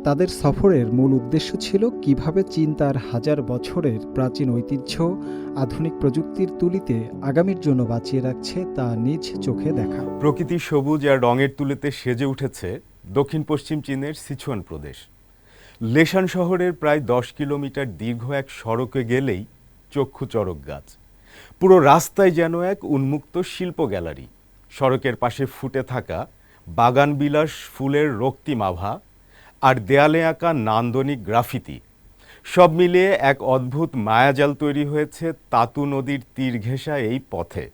তাদের সফরের মূল উদ্দেশ্য ছিল কিভাবে চীন তার হাজার বছরের প্রাচীন ঐতিহ্য আধুনিক প্রযুক্তির তুলিতে আগামীর জন্য বাঁচিয়ে রাখছে তা নিজ চোখে দেখা। প্রকৃতি সবুজ আর রঙের তুলিতে সেজে উঠেছে দক্ষিণ পশ্চিম চীনের সিচুয়ান প্রদেশ। লেশান শহরের প্রায় 10 কিলোমিটার দীর্ঘ এক সড়কে গেলেই চক্ষু চড়ক গাছ। পুরো রাস্তায় যেন এক উন্মুক্ত শিল্প গ্যালারি। সড়কের পাশে ফুটে থাকা বাগানবিলাস ফুলের রক্তিম আভা আর দেয়ালে আঁকা নান্দনিক গ্রাফিতি, সব মিলিয়ে এক অদ্ভুত মায়াজাল তৈরি হয়েছে তাতু নদীর তীর ঘেঁষা এই পথে।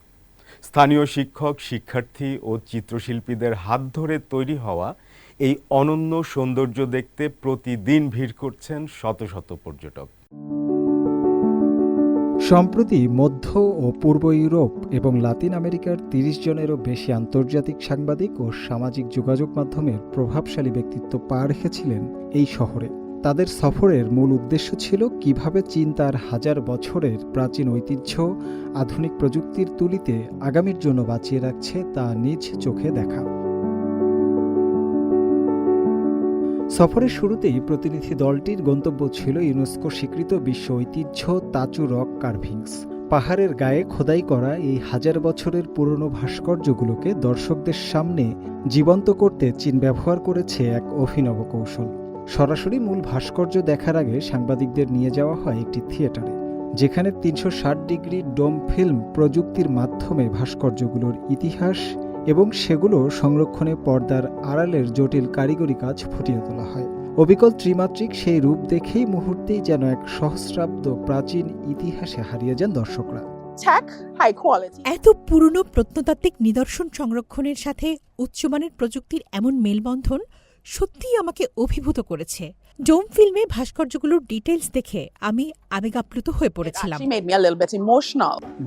স্থানীয় শিক্ষক, শিক্ষার্থী ও চিত্রশিল্পীদের হাত ধরে তৈরি হওয়া এই অনন্য সৌন্দর্য দেখতে প্রতিদিন ভিড় করছেন শত শত পর্যটক। সম্প্রতি মধ্য ও পূর্ব ইউরোপ এবং লাতিন আমেরিকার ৩০ জনেরও বেশি আন্তর্জাতিক সাংবাদিক ও সামাজিক যোগাযোগ মাধ্যমের প্রভাবশালী ব্যক্তিত্ব পা রেখেছিলেন এই শহরে। তাদের সফরের মূল উদ্দেশ্য ছিল কিভাবে চীন তার হাজার বছরের প্রাচীন ঐতিহ্য আধুনিক প্রযুক্তির তুলিতে আগামীর জন্য বাঁচিয়ে রাখছে তা নিজ চোখে দেখা। সফরের শুরুতেই প্রতিনিধি দলটির গন্তব্য ছিল ইউনেস্কো স্বীকৃত বিশ্ব ঐতিহ্য তাচু রক কার্ভিংস। পাহাড়ের গায়ে খোদাই করা এই হাজার বছরের পুরনো ভাস্কর্যগুলোকে দর্শকদের সামনে জীবন্ত করতে চীন ব্যবহার করেছে এক অভিনব কৌশল। সরাসরি মূল ভাস্কর্য দেখার আগে সাংবাদিকদের নিয়ে যাওয়া হয় একটি থিয়েটারে, যেখানে ৩৬০ ডিগ্রি ডোম ফিল্ম প্রযুক্তির মাধ্যমে ভাস্কর্যগুলোর ইতিহাস এবং সেগুলো সংরক্ষণে পর্দার আড়ালের জটিল কারিগরি কাজ ফুটিয়ে তোলা হয়। অবিকল ত্রিমাত্রিক সেই রূপ দেখেই মুহূর্তেই যেন এক সহস্রাব্দ প্রাচীন ইতিহাসে হারিয়ে যান দর্শকরা। এত পুরনো প্রত্নতাত্ত্বিক নিদর্শন সংরক্ষণের সাথে উচ্চমানের প্রযুক্তির এমন মেলবন্ধন সত্যিই আমাকে অভিভূত করেছে। ডোম ফিল্মে ভাস্কর্যগুলোর ডিটেইলস দেখে আমি আবেগাপ্লুত হয়ে পড়েছিলাম।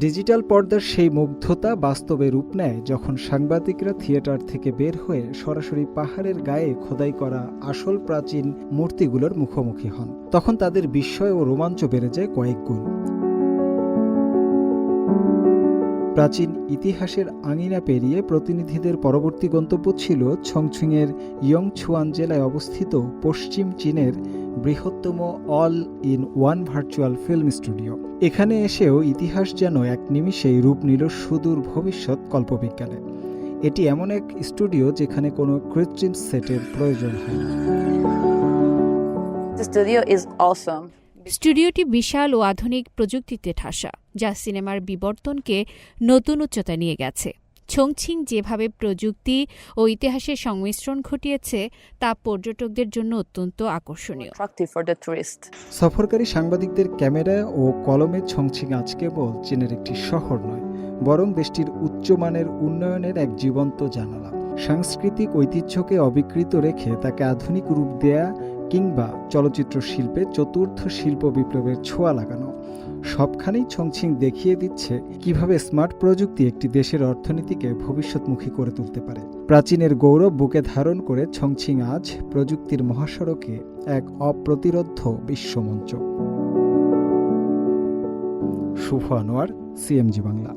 ডিজিটাল পর্দার সেই মুগ্ধতা বাস্তবে রূপ নেয় যখন সাংবাদিকরা থিয়েটার থেকে বের হয়ে সরাসরি পাহাড়ের গায়ে খোদাই করা আসল প্রাচীন মূর্তিগুলোর মুখোমুখি হন। তখন তাদের বিস্ময় ও রোমাঞ্চ বেড়ে যায় কয়েক গুণ। প্রাচীন ইতিহাসের আঙিনা পেরিয়ে প্রতিনিধিদের পরবর্তী গন্তব্য ছিল ছংছিংয়ের ইয়ংছুয়ান জেলায় অবস্থিত পশ্চিম চীনের বৃহত্তম all in one virtual film studio. এখানে এসেও ইতিহাস যেন এক নিমিষেই রূপ নিল সুদূর ভবিষ্যৎ কল্পবিজ্ঞানে। এটি এমন এক স্টুডিও যেখানে কোনো কৃত্রিম সেটের প্রয়োজন হয় না। স্টুডিওটি বিশাল ও আধুনিক প্রযুক্তিতে ঠাসা, যা সিনেমার বিবর্তনকে নতুন উচ্চতায় নিয়ে গেছে। ছংছিং যেভাবে প্রযুক্তি ও ইতিহাসের সংমিশ্রণ ঘটিয়েছে তা পর্যটকদের জন্য অত্যন্ত আকর্ষণীয়। সফরকারী সাংবাদিকদের ক্যামেরা ও কলমে ছংছিং আজ কেবল চীনের একটি শহর নয়, বরং দেশটির উচ্চমানের উন্নয়নের এক জীবন্ত জানালা। সাংস্কৃতিক ঐতিহ্যকে অবিকৃত রেখে তাকে আধুনিক রূপ দেয়া কিংবা চলচ্চিত্র শিল্পে চতুর্থ শিল্প বিপ্লবের ছোঁয়া লাগানো, সবখানেই ছংছিং দেখিয়ে দিচ্ছে কিভাবে স্মার্ট প্রযুক্তি একটি দেশের অর্থনীতিকে ভবিষ্যৎমুখী করে তুলতে পারে। প্রাচীনের গৌরব বুকে ধারণ করে ছংছিং আজ প্রযুক্তির মহাসড়কে এক অপ্রতিরোধ্য বিশ্বমঞ্চ। শুভ আনোয়ার, সিএমজি বাংলা।